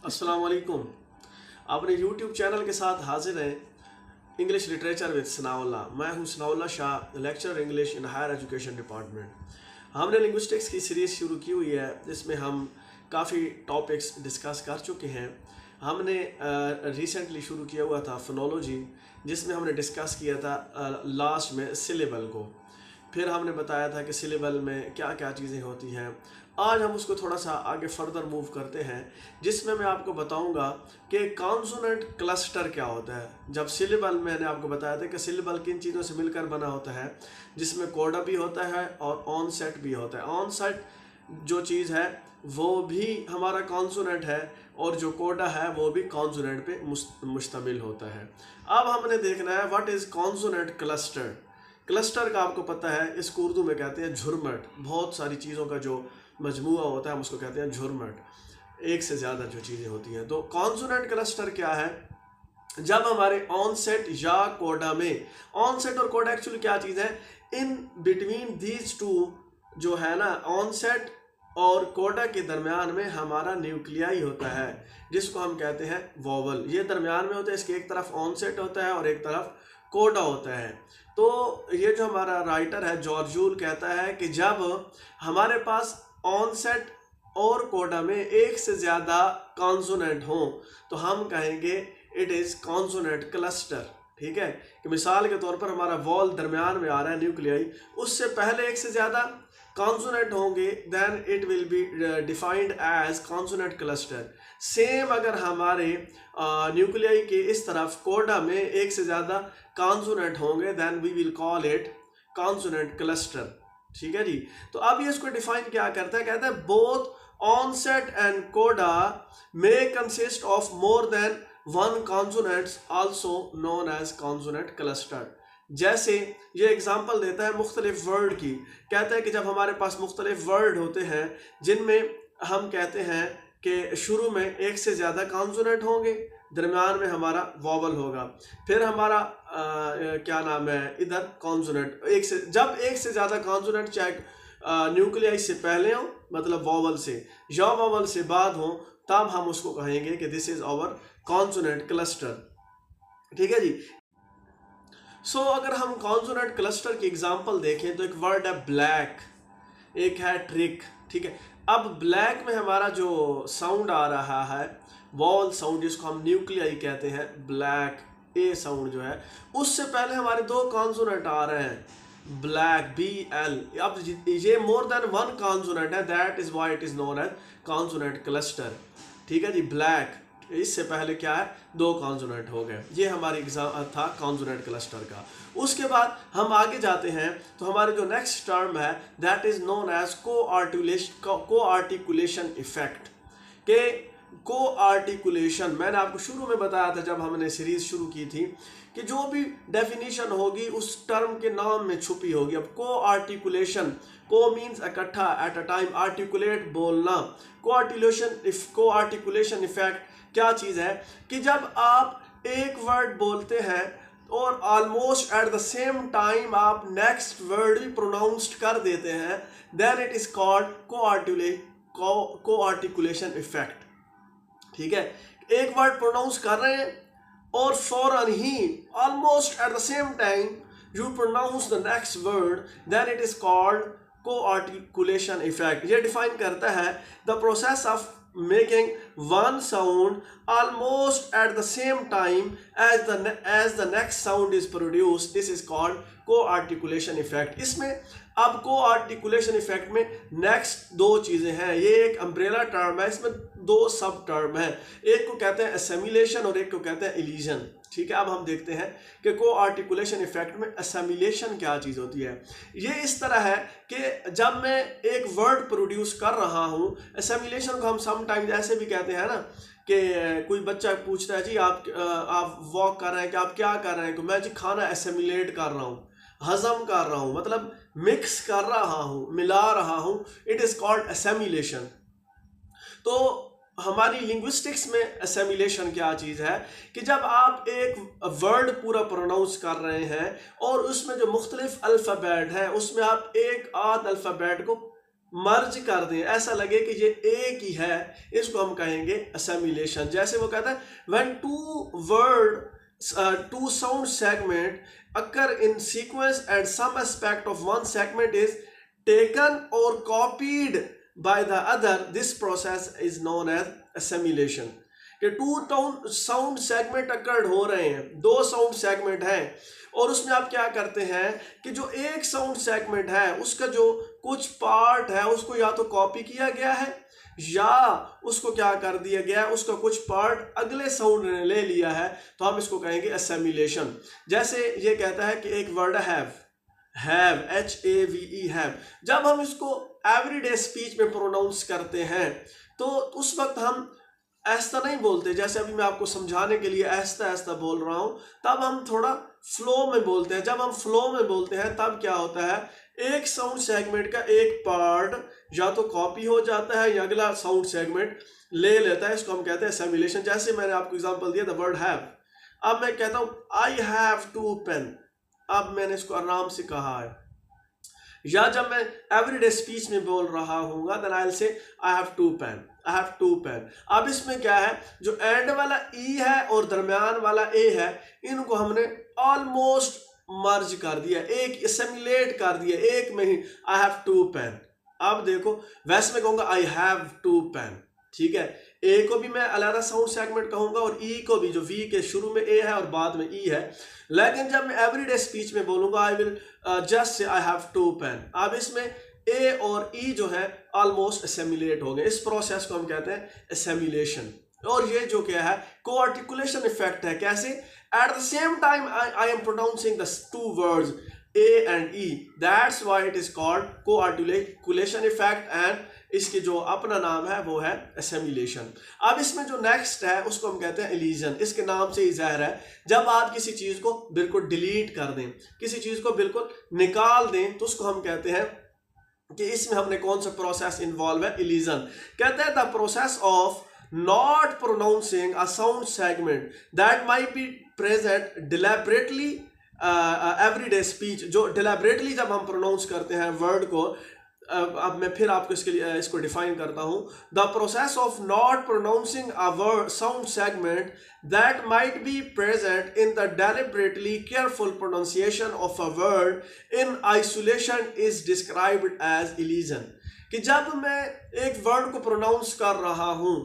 अस्सलाम वालेकुम। अपने यूट्यूब चैनल के साथ हाजिर हैं इंग्लिश लिटरेचर विद सनाउल्लाह। मैं हूं Sanaullah Shah, lecture English in higher education department. हमने लिंग्विस्टिक्स की सीरीज़ शुरू की हुई है जिसमें हम काफ़ी टॉपिक्स डिस्कस कर चुके हैं। हमने रिसेंटली शुरू किया हुआ था फोनोलॉजी, जिसमें हमने डिस्कस किया था लास्ट में सिलेबल को। फिर हमने बताया था कि सिलेबल में क्या क्या चीज़ें होती हैं। आज हम उसको थोड़ा सा आगे फर्दर मूव करते हैं, जिसमें मैं आपको बताऊंगा कि कॉन्सोनेंट क्लस्टर क्या होता है। जब सिलेबल मैंने आपको बताया था कि सिलेबल किन चीज़ों से मिलकर बना होता है, जिसमें कोडा भी होता है और ऑनसेट भी होता है। ऑनसेट जो चीज़ है वो भी हमारा कॉन्सोनेंट है और जो कोडा है वो भी कॉन्सोनेंट पे मुश्तमिल होता है। अब हमने देखना है what is consonant cluster. Cluster का आपको पता है, इसको उर्दू में कहते हैं झुरमट। बहुत सारी चीज़ों का जो मजमूआ होता है हम उसको कहते हैं झुरमट, एक से ज़्यादा जो चीज़ें होती हैं। तो कॉन्सोनेंट क्लस्टर क्या है? जब हमारे ऑनसेट या कोडा में, ऑनसेट और कोडा एक्चुअली क्या चीज़ है, इन बिटवीन दीज टू जो है ना, ऑनसेट और कोडा के दरमियान में हमारा न्यूक्लियाई होता है जिसको हम कहते हैं वोवल। ये दरमियान में होता है, इसके एक तरफ ऑनसेट होता है और एक तरफ कोडा होता है। तो ये जो हमारा राइटर है जॉर्जूल कहता है कि जब हमारे पास ऑनसेट और कोडा में एक से ज़्यादा कॉन्सोनेंट हों तो हम कहेंगे इट इज़ कॉन्सोनेंट क्लस्टर। ठीक है, कि मिसाल के तौर पर हमारा वॉल दरमियान में आ रहा है न्यूक्लियाई, उससे पहले एक से ज़्यादा कॉन्सोनेंट होंगे, then it will be defined as consonant cluster. Same अगर हमारे न्यूक्लियाई के इस तरफ कोडा में एक से ज़्यादा कॉन्सोनेंट होंगे, then we will call it consonant cluster. ठीक है जी। तो अब ये इसको डिफाइन क्या करता है, कहता है both onset and coda may consist of more than one consonants also known as consonant cluster. जैसे ये एग्जांपल देता है मुख्तलिफ वर्ड की। कहता है कि जब हमारे पास मुख्तलिफ वर्ड होते हैं जिनमें हम कहते हैं कि शुरू में एक से ज़्यादा कॉन्सोनेंट होंगे, दरमियान में हमारा वॉवल होगा, फिर हमारा क्या नाम है इधर कॉन्सोनेंट, जब एक से ज़्यादा कॉन्सोनेंट चाहे न्यूक्लियाई से पहले हो मतलब वॉवल से या वॉवल से बाद हो, तब हम उसको कहेंगे कि this is our consonant cluster. ठीक है जी। सो अगर हम कॉन्सोनेंट क्लस्टर की एग्जांपल देखें तो एक वर्ड है ब्लैक, एक है ट्रिक। ठीक है, अब ब्लैक में हमारा जो साउंड आ रहा है वॉल साउंड, जिसको हम न्यूक्लियाई कहते हैं, ब्लैक ए साउंड जो है, उससे पहले हमारे दो कॉन्सोनेंट आ रहे हैं ब्लैक बी एल। अब ये मोर देन वन कॉन्सोनेंट है, that is why it is known as consonant cluster. ठीक है जी। ब्लैक इससे पहले क्या है, दो कॉन्सोनेंट हो गए। ये हमारी एग्जाम था कॉन्सोनेंट क्लस्टर का। उसके बाद हम आगे जाते हैं तो हमारे जो नेक्स्ट टर्म है दैट इज नोन एज को आर्टिकुलेशन इफेक्ट। के को आर्टिकुलेशन मैंने आपको शुरू में बताया था जब हमने सीरीज शुरू की थी कि जो भी डेफिनेशन होगी उस टर्म के नाम में छुपी होगी। अब को आर्टिकुलेशन, को मीन्स इकट्ठा, एट अ टाइम, आर्टिकुलेट बोलना। को आर्टिकुलेशन इफेक्ट क्या चीज़ है कि जब आप एक वर्ड बोलते हैं और almost at the same time आप नेक्स्ट वर्ड भी प्रोनाउंस्ड कर देते हैं, then it is called coarticulation effect. ठीक है, एक वर्ड प्रोनाउंस कर रहे हैं और फौरन ही almost at the same time you pronounce the next word, then it is called coarticulation effect. ये डिफाइन करता है the process of making one sound almost at the same time as the next sound is produced. This is called co-articulation effect. इसमें अब co-articulation effect में next दो चीज़ें हैं। ये एक अम्ब्रेला टर्म है, इसमें दो सब टर्म है, एक को कहते हैं assimilation और एक को कहते हैं elision। ठीक है, अब हम देखते हैं कि को आर्टिकुलेशन इफेक्ट में असैमिलेशन क्या चीज़ होती है। ये इस तरह है कि जब मैं एक वर्ड प्रोड्यूस कर रहा हूँ, असैमिलेशन को हम समटाइम्स ऐसे भी कहते हैं ना कि कोई बच्चा पूछता है जी आप वॉक कर रहे हैं कि आप क्या कर रहे हैं, कि मैं जी खाना असैमिलेट कर रहा हूँ, हजम कर रहा हूँ, मतलब मिक्स कर रहा हूँ, मिला रहा हूँ, इट इज़ कॉल्ड असैमिलेशन। तो हमारी लिंग्विस्टिक्स में असैमिलेशन क्या चीज़ है कि जब आप एक वर्ड पूरा प्रोनाउंस कर रहे हैं और उसमें जो मुख्तलिफ अल्फ़ाबेट हैं उसमें आप एक आध अल्फ़ाबेट को मर्ज कर दें, ऐसा लगे कि ये एक ही है, इसको हम कहेंगे असेमिलेशन। जैसे वो कहता है when two sound segment occur in sequence and some aspect of one segment is taken or copied by the other, this process is known as assimilation। कि टू साउंड सेगमेंट अकर्ड हो रहे हैं, दो साउंड सेगमेंट हैं, और उसमें आप क्या करते हैं कि जो एक साउंड सेगमेंट है उसका जो कुछ पार्ट है उसको या तो कॉपी किया गया है या उसको क्या कर दिया गया है, उसका कुछ पार्ट अगले साउंड ने ले लिया है, तो हम इसको कहेंगे असेमिलेशन। जैसे ये कहता है कि एक वर्ड हैव HAVE हैव, जब हम इसको एवरीडे स्पीच में प्रोनाउंस करते हैं तो उस वक्त हम ऐसा नहीं बोलते, जैसे अभी मैं आपको समझाने के लिए ऐसा ऐसा बोल रहा हूं, तब हम थोड़ा फ्लो में बोलते हैं। जब हम फ्लो में बोलते हैं तब क्या होता है, एक साउंड सेगमेंट का एक पार्ट या तो कॉपी हो जाता है या अगला साउंड सेगमेंट ले लेता है, इसको हम कहते हैं असेमिलेशन। जैसे मैंने आपको एग्जांपल दिया द वर्ड हैव, अब मैं कहता हूं आई हैव टू पेन, अब मैंने इसको आराम से कहा है। या जब मैं एवरीडे स्पीच में बोल रहा हूँ then I will say I have two pen, I have two pen. अब इसमें क्या है, जो एंड वाला ई है और दरमियान वाला ए है, इनको हमने ऑलमोस्ट मर्ज कर दिया, एक असेमिलेट कर दिया, एक में ही आई हैव टू पेन। अब देखो वैसे मैं कहूँगा आई हैव टू पेन, ठीक है, ए को भी मैं अलग साउंड सेगमेंट कहूंगा और ई को भी, जो वी के शुरू में ए है और बाद में ई है। लेकिन जब मैं एवरीडे स्पीच में बोलूंगा I will just say I have two pen, अब इसमें ए और ई जो है ऑलमोस्ट असेमिलेट हो गए। इस प्रोसेस को हम कहते हैं असेमिलेशन। और ये जो क्या है कोआर्टिकुलेशन इफेक्ट है। कैसे, eight the same time I am pronouncing the two words A and E, that's why it is called co-articulation effect, and इसके जो अपना नाम है वो है assimilation। अब इसमें जो नेक्स्ट है उसको हम कहते हैं elision। इसके नाम से ही जाहिर है, जब आप किसी चीज को बिल्कुल डिलीट कर दें, किसी चीज को बिल्कुल निकाल दें, तो उसको हम कहते हैं कि इसमें हमने कौन सा प्रोसेस इन्वॉल्व है, elision। कहते हैं the process of not pronouncing a sound segment that might be present deliberately everyday speech, जो डिलिबरेटली जब हम प्रोनाउंस करते हैं वर्ड को, अब मैं फिर आपको इसके लिए इसको डिफाइन करता हूं। The process of not pronouncing a word sound segment that might be present in the deliberately careful pronunciation of a word in isolation is described as elision. कि जब मैं एक वर्ड को प्रोनाउंस कर रहा हूं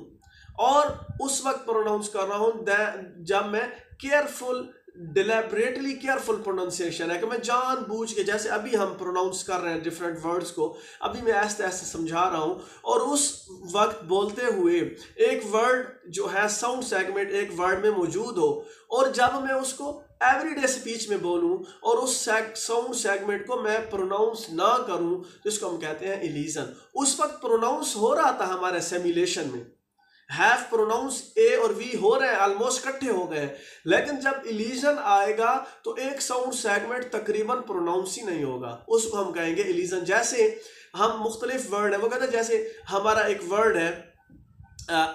और उस वक्त प्रोनाउंस कर रहा हूं जब मैं केयरफुल, डिलिबरेटली केयरफुल प्रोनाउंसिएशन है, कि मैं जानबूझ के, जैसे अभी हम प्रोनाउंस कर रहे हैं डिफरेंट वर्ड्स को, अभी मैं ऐसे ऐसे समझा रहा हूं, और उस वक्त बोलते हुए एक वर्ड जो है साउंड सेगमेंट एक वर्ड में मौजूद हो, और जब मैं उसको एवरीडे स्पीच में बोलूं और उस साउंड सेगमेंट को मैं प्रोनाउंस ना करूं, तो इसको हम कहते हैं इलीजन। उस वक्त प्रोनाउंस हो रहा था हमारे असेमिलेशन में, हैव प्रोनाउंस ए और वी हो रहे हैं, ऑलमोस्ट इकट्ठे हो गए, लेकिन जब इलीजन आएगा तो एक साउंड सेगमेंट तकरीबन प्रोनाउंस ही नहीं होगा, उसको हम कहेंगे इलीजन। जैसे हम मुख्तलिफ वर्ड है, वो कहते हैं जैसे हमारा एक वर्ड है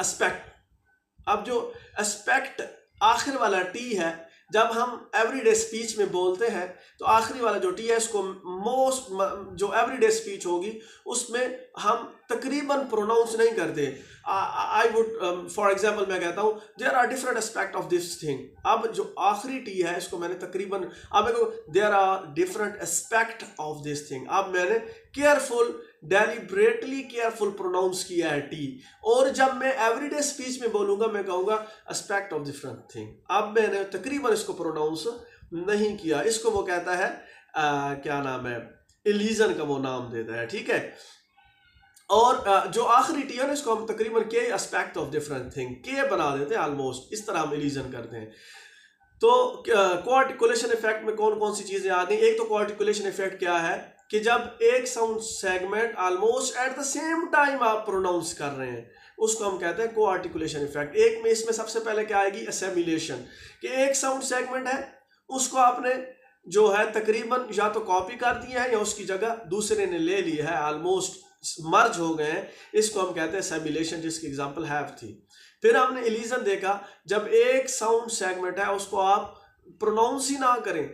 एस्पेक्ट। अब जो एस्पेक्ट आखिर वाला टी है, जब हम एवरीडे स्पीच में बोलते हैं तो आखिरी वाला जो टी है इसको मोस्ट, जो एवरीडे स्पीच होगी उसमें हम तकरीबन प्रोनाउंस नहीं करते। आई वुड फॉर एग्जांपल मैं कहता हूँ there are different aspect of this thing. अब जो आखिरी टी है इसको मैंने तकरीबन, अब मैं कहूँ there are different aspect of this thing, अब मैंने केयरफुल, डेलिबरेटली केयरफुल प्रोनाउंस किया है टी। और जब मैं एवरीडे स्पीच में बोलूंगा मैं कहूँगा एस्पेक्ट ऑफ डिफरेंट थिंग, अब मैंने तकरीबन इसको प्रोनाउंस नहीं किया। इसको वो कहता है क्या नाम है, इलीजन का वो नाम देता है, ठीक है। और जो आखिरी टी है ना इसको हम तकरीबन के एस्पेक्ट ऑफ डिफरेंट थिंग के बना देते हैं, ऑलमोस्ट इस तरह हम इलीजन करते हैं। तो कोआर्टिकुलेशन इफेक्ट में कौन कौन सी चीजें आ गई। एक तो कोआर्टिकुलेशन इफेक्ट क्या है कि जब एक sound segment almost at the same time आप प्रोनाउंस कर रहे हैं, उसको हम कहते हैं कोआर्टिकुलेशन इफेक्ट। एक में इसमें सबसे पहले क्या आएगी, असेमिलेशन, कि एक साउंड सेगमेंट है उसको आपने जो है तकरीबन या तो कॉपी कर दिया है या उसकी जगह दूसरे ने ले ली है, ऑलमोस्ट मर्ज हो गए हैं, इसको हम कहते हैं असेमिलेशन, जिसकी एग्जांपल हैव थी। फिर हमने इलीजन देखा, जब एक साउंड सेगमेंट है उसको आप प्रोनाउंस ही ना करें,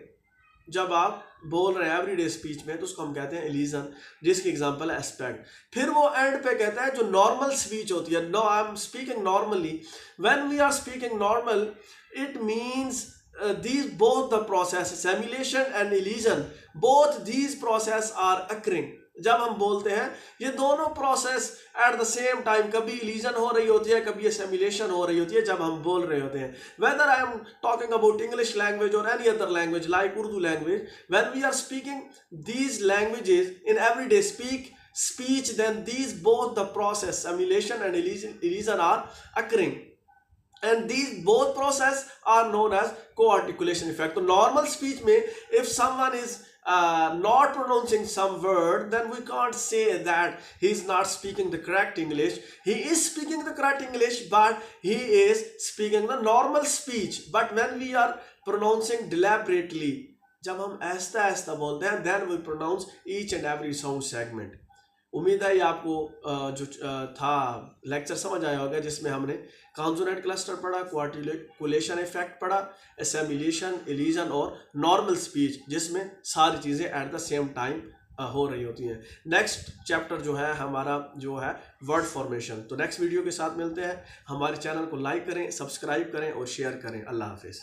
जब आप बोल रहे हैं एवरीडे स्पीच में तो उसको हम कहते हैं इलीजन, जिसकी एग्जांपल है एस्पेक्ट। फिर वो एंड पे कहता है जो नॉर्मल स्पीच होती है, no I am speaking normally, when we are speaking normal it means these both the process simulation and illusion, both these process are occurring। जब हम बोलते हैं ये दोनों process at the same time, कभी illusion हो रही होती है, कभी ये सिमुलेशन हो रही होती है जब हम बोल रहे होते हैं। Whether I am talking about English language और any other language like Urdu language, when we are speaking these languages in everyday speech then these both the process simulation and illusion are occurring and these both process are known as co-articulation effect। तो normal speech में if someone is not pronouncing some word then we can't say that he is not speaking the correct English, he is speaking the correct English but he is speaking the normal speech। but when we are pronouncing deliberately, जब हम ऐसा ऐसा बोलते हैं then we pronounce each and every sound segment। उम्मीद है ये आपको जो था लेक्चर समझ आया होगा, जिसमें हमने कॉन्सोनेंट क्लस्टर पढ़ा, कोआर्टिकुलेशन इफेक्ट पढ़ा, एसिमुलेशन, इल्यूजन और नॉर्मल स्पीच, जिसमें सारी चीज़ें एट द सेम टाइम हो रही होती हैं। नेक्स्ट चैप्टर जो है हमारा जो है वर्ड फॉर्मेशन। तो नेक्स्ट वीडियो के साथ मिलते हैं। हमारे चैनल को लाइक करें, सब्सक्राइब करें और शेयर करें। अल्लाह हाफिज़।